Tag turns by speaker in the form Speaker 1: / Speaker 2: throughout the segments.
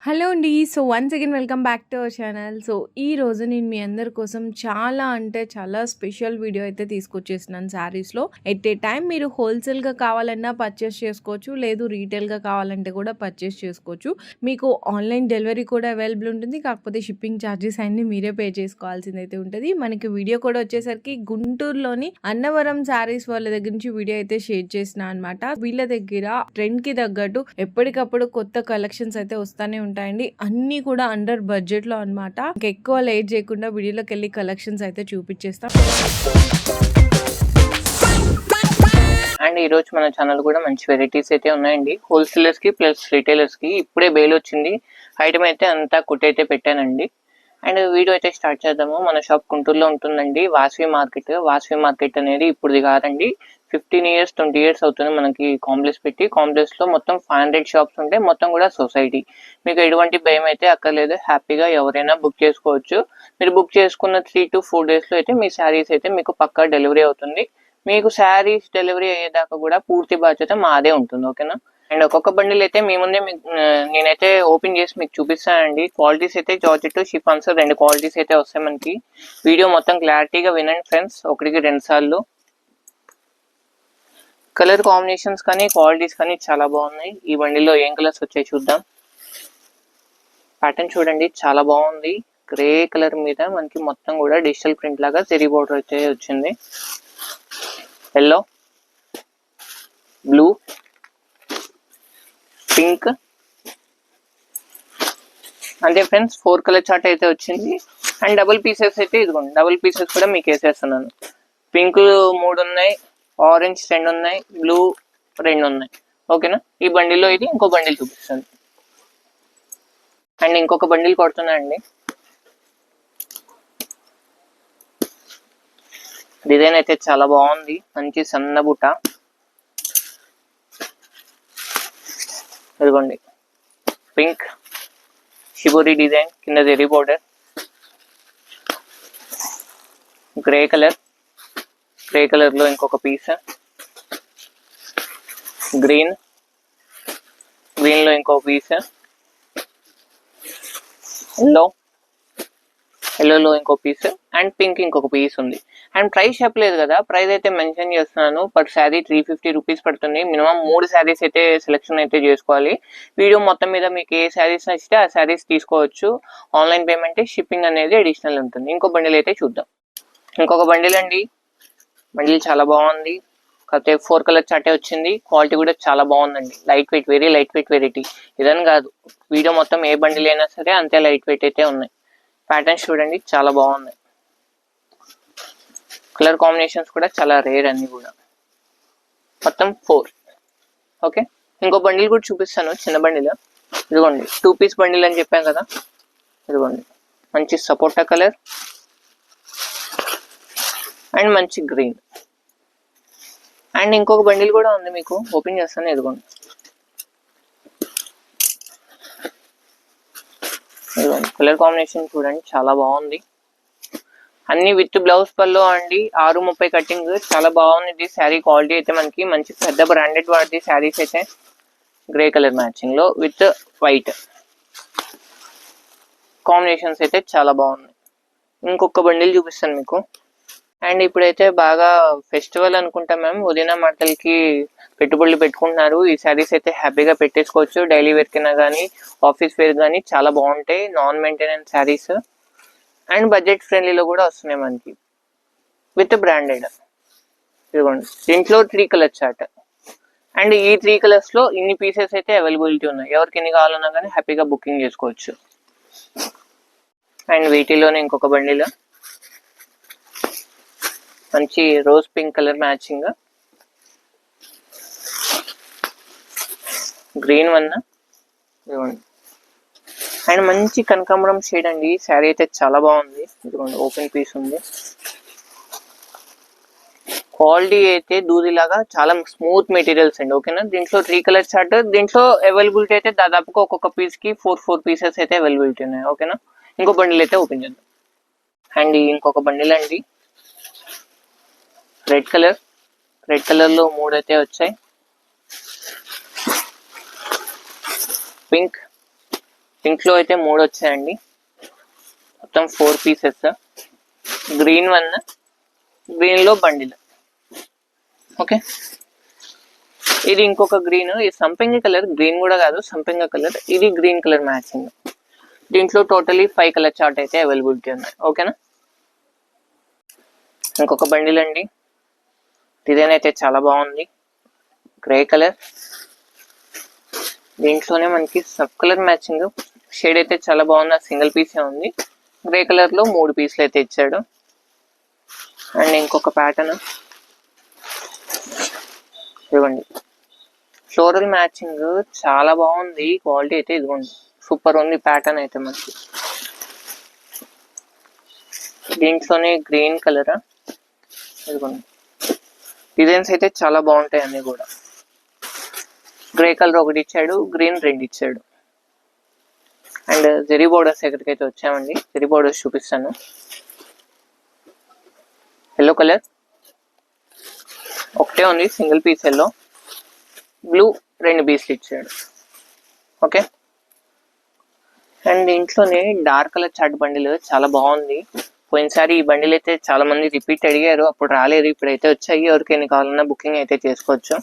Speaker 1: Hello అండి. So, once again welcome back to our channel. So, ఈరోజు నేను మీ అందరి కోసం చాలా అంటే చాలా స్పెషల్ వీడియో అయితే తీసుకొచ్చేసినాను శారీస్‌లో. ఎట్ ఏ టైమ్ మీరు హోల్‌సేల్‌గా కావాలన్నా పర్చేస్ చేసుకోవచ్చు. లేదు రీటైల్‌గా కావాలంటే కూడా పర్చేస్ చేసుకోవచ్చు. మీకు ఆన్‌లైన్ డెలివరీ కూడా అవైలబుల్ ఉంటుంది. కాకపోతే షిప్పింగ్ ఛార్జెస్ అన్నీ మీరే పే చేసుకోవాల్సిందైతే ఉంటది. మనకి వీడియో కూడా వచ్చేసరికి గుంటూరులోని అన్నవరం శారీస్ వాళ్ళ దగ్గర నుంచి వీడియో అయితే షేర్ చేసినా అనమాట. వీళ్ళ దగ్గర ట్రెండ్‌కి తగ్గట్టు ఎప్పటికప్పుడు కొత్త కలెక్షన్స్ అయితే వస్తానే ఉంటాయండి. అన్నీ కూడా అండర్ బడ్జెట్లో అనమాట. ఎక్కువ లేట్ చేయకుండా వీడియోలోకి వెళ్ళి కలెక్షన్స్ అయితే చూపించేస్తాం.
Speaker 2: అండ్ ఈ రోజు మన ఛానల్ కూడా మంచి వెరైటీస్ అయితే ఉన్నాయండి. హోల్సేలర్స్ కి ప్లస్ రిటైలర్స్ కి ఇప్పుడే బేల్ వచ్చింది. ఐటమ్ అయితే అంతా కుట్టయితే పెట్టానండి. అండ్ వీడియో అయితే స్టార్ట్ చేద్దాము. మన షాప్ గుంటూరులో ఉంటుందండి. వాసవి మార్కెట్ అనేది ఇప్పుడుది కాదండి. 15 years 20 years అవుతుంది మనకి కాంప్లెక్స్ పెట్టి. కాంప్లెక్స్ లో మొత్తం 500 షాప్స్ ఉంటాయి. మొత్తం కూడా సొసైటీ. మీకు ఎటువంటి భయం అయితే అక్కర్లేదు. హ్యాపీగా ఎవరైనా బుక్ చేసుకోవచ్చు. మీరు బుక్ చేసుకున్న 3 to 4 days లో అయితే మీ శారీస్ అయితే మీకు పక్కా డెలివరీ అవుతుంది. మీకు శారీస్ డెలివరీ అయ్యేదాకా కూడా పూర్తి బాధ్యత మాదే ఉంటుంది. ఓకేనా? అండ్ ఒక్కొక్క బండిల్ అయితే మీ ముందే నేనైతే ఓపెన్ చేసి మీకు చూపిస్తానండి. క్వాలిటీస్ అయితే జార్జెట్ షిఫాన్స్ 2 క్వాలిటీస్ అయితే వస్తాయి మనకి. వీడియో మొత్తం క్లారిటీగా వినండి ఫ్రెండ్స్, ఒకటికి 2 సార్లు. కలర్ కాంబినేషన్స్ కానీ క్వాలిటీస్ కానీ చాలా బాగున్నాయి. ఈ బండిలో ఏం కలర్స్ వచ్చాయి చూద్దాం. ప్యాటర్న్ చూడండి, చాలా బాగుంది. గ్రే కలర్ మీద మనకి మొత్తం కూడా డిజిటల్ ప్రింట్ లాగా జెరీ బోర్డర్ అయితే వచ్చింది. ఎల్లో, బ్లూ, పింక్, అంతే ఫ్రెండ్స్. 4 కలర్ చార్ట్ అయితే వచ్చింది. అండ్ డబుల్ పీసెస్ అయితే ఇదిగోండి, డబుల్ పీసెస్ కూడా మీకు వేసేస్తున్నాను. పింక్ 3 ఉన్నాయి, ఆరెంజ్ 2 ఉన్నాయి, బ్లూ 2 ఉన్నాయి. ఓకేనా? ఈ బండిల్లో ఇది ఇంకో బండిల్ చూపిస్తాను. అండ్ ఇంకొక బండిల్ కొడుతున్నా అండి. డిజైన్ అయితే చాలా బాగుంది. మంచి సన్న బుట్ట. ఇదిగోండి, పింక్ షిబోరి డిజైన్, కింద జెరీ బోర్డర్. గ్రే కలర్ లో ఇంకొక పీస్. గ్రీన్ లో ఇంకొక పీస్. ఎల్లోలో ఇంకో పీస్. అండ్ పింక్ ఇంకొక పీస్ ఉంది. అండ్ ప్రైస్ చెప్పలేదు కదా, ప్రైస్ అయితే మెన్షన్ చేస్తున్నాను. పర్ శారీ 350 రూపీస్ పడుతుంది. మినిమం 3 శారీస్ అయితే సెలెక్షన్ అయితే చేసుకోవాలి. వీడియో మొత్తం మీద మీకు ఏ శారీస్ నచ్చితే ఆ శారీస్ తీసుకోవచ్చు. ఆన్లైన్ పేమెంట్, షిప్పింగ్ అనేది అడిషనల్ ఉంటుంది. ఇంకో బండిల్ అయితే చూద్దాం. ఇంకొక బండిల్ అండి. బండిల్ చాలా బాగుంది. కాకపోతే 4 కలర్ చాటే వచ్చింది. క్వాలిటీ కూడా చాలా బాగుందండి. Light weight, very light weight variety. ఇదని కాదు, వీడియో మొత్తం ఏ బండిల్ అయినా సరే అంతే లైట్ వెయిట్ అయితే ఉన్నాయి. ప్యాటర్న్స్ చూడండి, చాలా బాగున్నాయి. కలర్ కాంబినేషన్స్ కూడా చాలా రేర్ అన్ని కూడా. మొత్తం 4. ఓకే, ఇంకో బండిల్ కూడా చూపిస్తాను, చిన్న బండిల్. ఇదిగోండి, 2 పీస్ బండిల్ అని చెప్పాం కదా. ఇదిగోండి, మంచి సపోటా కలర్ అండ్ మంచి గ్రీన్. అండ్ ఇంకొక బండిల్ కూడా ఉంది, మీకు ఓపెన్ చేస్తాను. ఇదిగోండి, కలర్ కాంబినేషన్ చూడండి, చాలా బాగుంది. అన్ని విత్ బ్లౌజ్ పల్లో అండి. 630 కటింగ్, చాలా బాగుంది. శారీ క్వాలిటీ అయితే మనకి మంచి పెద్ద బ్రాండెడ్ వాడి శారీస్ అయితే. గ్రే కలర్ మ్యాచింగ్ లో విత్ వైట్ కాంబినేషన్స్ అయితే చాలా బాగున్నాయి. ఇంకొక బండిల్ చూపిస్తాను మీకు. అండ్ ఇప్పుడైతే బాగా ఫెస్టివల్ అనుకుంటా మ్యామ్, ఉదయన మాటలకి పెట్టుబడులు పెట్టుకుంటున్నారు. ఈ శారీస్ అయితే హ్యాపీగా పెట్టేసుకోవచ్చు. డైలీ వేర్ కింద కానీ ఆఫీస్ వేర్ కానీ చాలా బాగుంటాయి. Non maintenance saris and budget ఫ్రెండ్లీలో కూడా వస్తున్నాయి మనకి విత్ బ్రాండెడ్. ఇదిగోండి, దీంట్లో 3 కలర్ చార్ట్. అండ్ ఈ 3 కలర్స్ లో ఇన్ని పీసెస్ అయితే అవైలబిలిటీ ఉన్నాయి. ఎవరికి ఎన్ని కావాలన్నా కానీ హ్యాపీగా బుకింగ్ చేసుకోవచ్చు. అండ్ వీటిలోనే ఇంకొక బండిల్, మంచి rose pink colour matching, green 1. ఇదిగోండి, అండ్ మంచి కనకాంబరం షేడ్ అండి. శారీ అయితే చాలా బాగుంది. ఇదిగోండి, ఓపెన్ పీస్ ఉంది. క్వాలిటీ అయితే దూదిలాగా చాలా స్మూత్ మెటీరియల్స్ అండి. ఓకేనా? దీంట్లో 3 కలర్ చార్ట్. దీంట్లో అవైలబిలిటీ అయితే దాదాపుగా ఒక్కొక్క పీస్ కి 4 పీసెస్ అయితే అవైలబిలిటీ ఉన్నాయి. ఓకేనా? ఇంకో బండిల్ అయితే ఓపెన్ చేద్దాం. అండ్ ఇంకొక బండిల్ అండి, రెడ్ కలర్ లో 3 అయితే వచ్చాయి. పింక్, దీంట్లో అయితే 3 వచ్చాయండి, మొత్తం 4 పీసెస్. గ్రీన్ 1, గ్రీన్ లో బండిల్. ఓకే, ఇది ఇంకొక గ్రీన్, ఇది సంపెంగ కలర్, గ్రీన్ కూడా కాదు సంపెంగ కలర్, ఇది గ్రీన్ కలర్ మ్యాచింగ్. దీంట్లో టోటలీ 5 కలర్ చార్ట్ అయితే అవైలబిలిటీ ఉన్నాయి. ఓకేనా, ఇంకొక బండిల్ అండి, డిజైన్ అయితే చాలా బాగుంది, గ్రే కలర్. దీంట్లోనే మనకి సబ్ కలర్ మ్యాచింగ్, షేడ్ అయితే చాలా బాగుంది, సింగిల్ పీసే ఉంది. గ్రే కలర్ లో 3 పీసులు అయితే ఇచ్చాడు. అండ్ ఇంకొక ప్యాటర్న్ ఇవ్వండి, ఫ్లోరల్ మ్యాచింగ్ చాలా బాగుంది, క్వాలిటీ అయితే ఇదిగోండి సూపర్ ఉంది ప్యాటర్న్ అయితే మనకి. దీంట్లోనే గ్రీన్ కలర్, ఇదిగోండి డిజైన్స్ అయితే చాలా బాగుంటాయి అన్ని కూడా. గ్రే కలర్ ఒకటి ఇచ్చాడు, గ్రీన్ 2 ఇచ్చాడు. అండ్ జెరీ బోర్డర్స్ ఎక్కడికైతే వచ్చామండి, జెరీ బోర్డర్స్ చూపిస్తాను. ఎల్లో కలర్ ఒకటే ఉంది, సింగిల్ పీస్ ఎల్లో. బ్లూ 2 పీసులు ఇచ్చాడు. ఓకే, అండ్ దీంట్లోనే డార్క్ కలర్ చాట్ బండిల్ చాలా బాగుంది. పోయినసారి ఈ బండిల్ అయితే చాలా మంది రిపీట్ అడిగారు, అప్పుడు రాలేదు, ఇప్పుడైతే వచ్చాయి. ఎవరికైనా కావాలన్నా బుకింగ్ అయితే చేసుకోవచ్చు.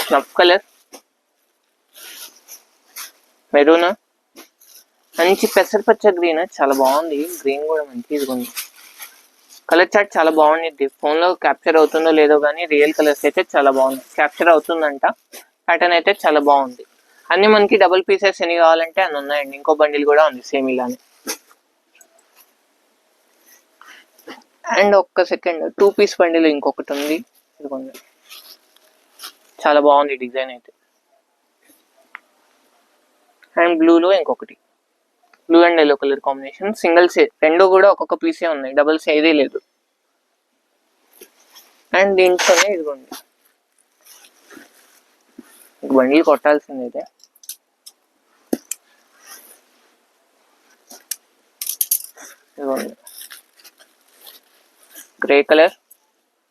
Speaker 2: స్నఫ్ కలర్, మెరూన్, మంచి పెసరపచ్చ గ్రీన్, చాలా బాగుంది. గ్రీన్ కూడా మంచి ఇదిగోండి, కలర్ చార్ట్ చాలా బాగుంది. ఫోన్ లో క్యాప్చర్ అవుతుందో లేదో కానీ రియల్ కలర్స్ అయితే చాలా బాగుంది, క్యాప్చర్ అవుతుందంట. ప్యాటర్న్ అయితే చాలా బాగుంది. అన్ని మనకి డబుల్ పీసెస్ ఎన్ని కావాలంటే అన్ని ఉన్నాయండి. ఇంకో బండిల్ కూడా ఉంది సేమ్ ఇలానే. అండ్ ఒక్క సెకండ్, 2 పీస్ బండిల్ ఇంకొకటి ఉంది, ఇదిగోండి చాలా బాగుంది డిజైన్ అయితే. అండ్ బ్లూలో ఇంకొకటి, blue and yellow colour combination, singles 2 కూడా ఒక్కొక్క పీసే ఉన్నాయి, డబుల్స్ ఏదీ లేదు. అండ్ దీంట్లోనే ఇదిగోండి బండిల్ కొట్టాల్సింది అయితే. ఇదిగోండి grey colour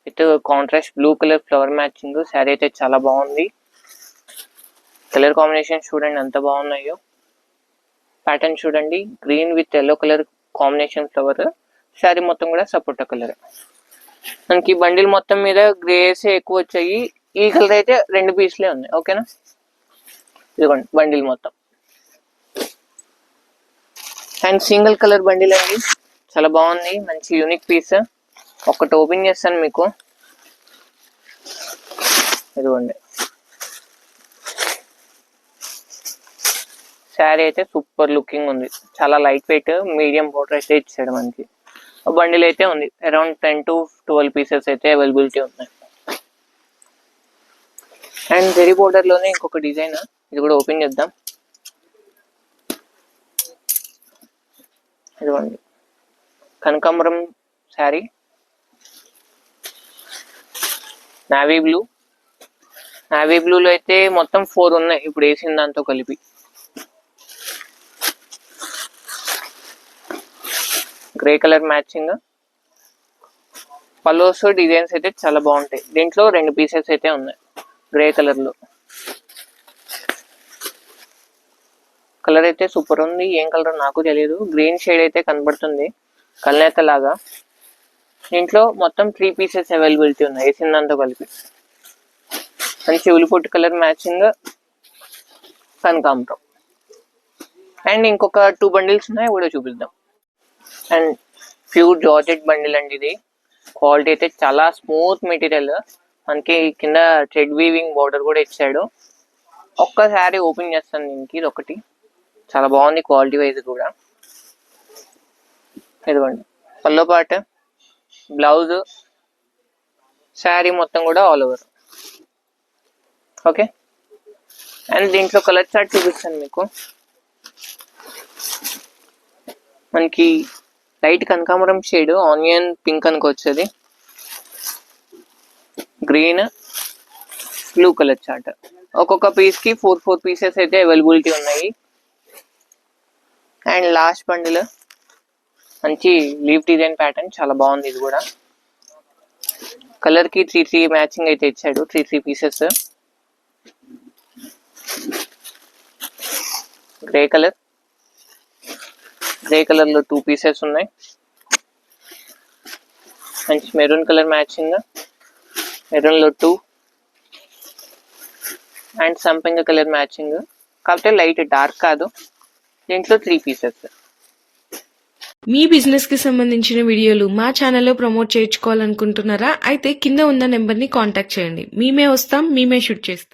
Speaker 2: with contrast blue colour flower matching, sari అయితే చాలా బాగుంది. కలర్ కాంబినేషన్ చూడండి ఎంత బాగున్నాయో. ప్యాటర్న్ చూడండి, green with yellow colour combination flower, sari మొత్తం కూడా సపోటా కలర్. మనకి బండిల్ మొత్తం మీద గ్రేసే ఎక్కువ వచ్చాయి, ఈ కలర్ అయితే 2 పీసులే ఉన్నాయి. ఓకేనా, ఇదిగోండి బండిల్ మొత్తం. అండ్ సింగిల్ కలర్ బండిల్ అండి, చాలా బాగుంది, మంచి యూనిక్ పీస్. ఒకటి ఓపెన్ చేస్తాను మీకు, ఇదిగోండి శారీ అయితే సూపర్ లుకింగ్ ఉంది, చాలా లైట్ వెయిట్, మీడియం బోర్డర్ అయితే ఇచ్చాడు మనకి. బండిల్ అయితే ఉంది, అరౌండ్ 10 to 12 పీసెస్ అయితే అవైలబిలిటీ ఉన్నాయి. అండ్ జెరీ బోర్డర్ లోనే ఇంకొక డిజైన్, ఇది కూడా ఓపెన్ చేద్దాం. ఇదిగోండి కనకాంబరం శారీ, నావీ బ్లూ. నావీ బ్లూలో అయితే మొత్తం 4 ఉన్నాయి ఇప్పుడు వేసిన దాంతో కలిపి. గ్రే కలర్ మ్యాచింగ్, పలోస్ డిజైన్స్ అయితే చాలా బాగుంటాయి. దీంట్లో 2 పీసెస్ అయితే ఉన్నాయి గ్రే కలర్ లో. కలర్ అయితే సూపర్ ఉంది, ఏం కలర్ నాకు తెలియదు, గ్రీన్ షేడ్ అయితే కనబడుతుంది కల్నేత లాగా. దీంట్లో మొత్తం 3 పీసెస్ అవైలబిలిటీ ఉన్నాయి వేసిన దాంతో కలిపి. మంచి ఉలిపుట్ కలర్ మ్యాచింగ్, కనకాంబరం. అండ్ ఇంకొక 2 బండిల్స్ ఉన్నాయి, కూడా చూపిద్దాం. అండ్ ప్యూర్ జార్జెట్ బండిల్ అండి ఇది, క్వాలిటీ అయితే చాలా స్మూత్ మెటీరియల్, మనకి కింద థ్రెడ్ వీవింగ్ బోర్డర్ కూడా ఇచ్చాడు. ఒక్కసారి ఓపెన్ చేస్తాను దీనికి, ఇది ఒకటి చాలా బాగుంది క్వాలిటీ వైజ్ కూడా. ఇదిగోండి పల్లో పార్ట్, బ్లౌజ్, శారీ మొత్తం కూడా ఆల్ ఓవర్. ఓకే, అండ్ దీంట్లో కలర్ చార్ట్ చూపిస్తాను మీకు. మనకి లైట్ కనకాంబరం షేడ్, ఆనియన్ పింక్ అనుకోవచ్చు, అది గ్రీన్, బ్లూ కలర్ చార్ట్. ఒక్కొక్క పీస్ కి 4 పీసెస్ అయితే అవైలబిలిటీ ఉన్నాయి. అండ్ లాస్ట్ బండిల్ మంచి లీఫ్ డిజైన్ ప్యాటర్న్, చాలా బాగుంది ఇది కూడా. కలర్ కి 3 మ్యాచింగ్ అయితే ఇచ్చాడు, 3 pieces. Grey colour, grey colour లో 2 పీసెస్ ఉన్నాయి. మంచి మెరూన్ కలర్ మ్యాచింగ్, మెరూన్ లో 2 అండ్ సంపింగ కలర్ మ్యాచింగ్, కాకపోతే లైట్ డార్క్ కాదు. దీంట్లో 3 పీసెస్.
Speaker 1: మీ బిజినెస్ కి సంబంధించిన వీడియోలు మా ఛానల్లో ప్రమోట్ చేయించుకోవాలనుకుంటున్నారా? అయితే కింద ఉన్న నెంబర్ ని కాంటాక్ట్ చేయండి. మేమే వస్తాం, మేమే షూట్ చేస్తాం.